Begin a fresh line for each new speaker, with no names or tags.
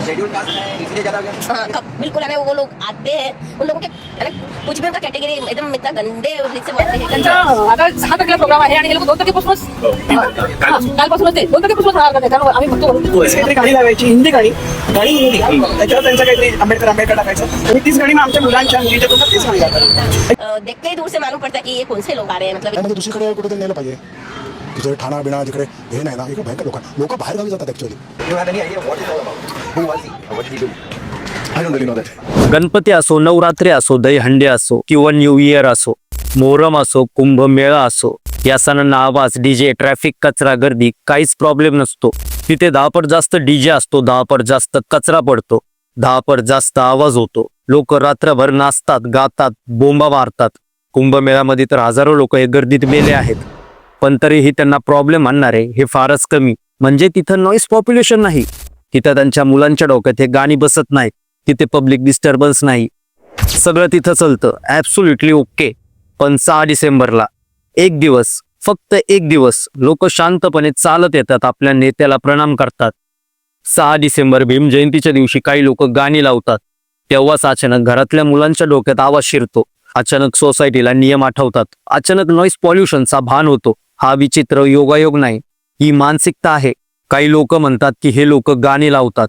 Schedule caste है इसलिए ज्यादा
बिल्कुल है ना, वो लोग आते हैं उन लोगों के है ना, कुछ भी उनका कैटेगरी एकदम इतना गंदे से बोलते हैं।
आता 6 तारखेला प्रोग्राम आहे आणि हे लोक 2 तारखेपासूनच कालपासूनच ते 2 तारखेपासूनच राहणार करतात, कारण आम्ही बघतो
काहीतरी गाणी लावायची, हिंदी गाणी हिंदी त्याच्यावर त्यांचं काहीतरी आंबेडकर टाकायचं आणि तीच गाणी मग आमच्या मुलांच्या मुलीच्या तोंडात तेच गाणी गातात.
देखते ही दूर से मालूम पड़ता है कि ये कौन से लोग आ रहे हैं, मतलब
दुसरीकडे कुठेतरी नेलं पाहिजे. तिथे ठाणा बिणा जिकडे हे नाही ना, इकडे भयंकर लोक बाहेर गावी जातात actually.
You have any idea what it's all about? Who was he? What did he do?
I don't really know that.
Ganpati असो, नवरात्री असो, दहीहंडी असो किंवा न्यू इयर असो, मोहरम असो, कुंभमेळा असो, या सणांना आवाज, डीजे, ट्रॅफिक, कचरा, गर्दी काहीच प्रॉब्लेम नसतो. तिथे 10 पट जास्त डीजे असतो, 10 पट जास्त कचरा पडतो, 10 पट जास्त आवाज होतो. लोक रात्रभर नाचतात, गातात, बोंबा मारतात. कुंभमेळ्यामध्ये तर हजारो लोक हे गर्दीत मेले आहेत, पण तरीही त्यांना प्रॉब्लेम आणणारे हे फारच कमी. म्हणजे तिथं नॉईस पॉप्युलेशन नाही, तिथं त्यांच्या मुलांच्या डोक्यात हे गाणी बसत नाही, तिथे पब्लिक डिस्टर्बन्स नाही, सगळं तिथं चालतं ॲब्सोल्युटली ओके. पण 6 डिसेंबरला एक दिवस, फक्त एक दिवस लोक शांतपणे चालत येतात, आपल्या नेत्याला प्रणाम करतात. 6 डिसेंबर भीम जयंतीच्या दिवशी काही लोक गाणी लावतात, तेव्हाच अचानक घरातल्या मुलांच्या डोक्यात आवाज शिरतो, अचानक सोसायटीला नियम आठवतात, अचानक नॉईस पॉल्युशनचा भान होतो. हा विचित्र योगायोग नाही, ही मानसिकता आहे. काही लोक म्हणतात की हे लोक गाणी लावतात,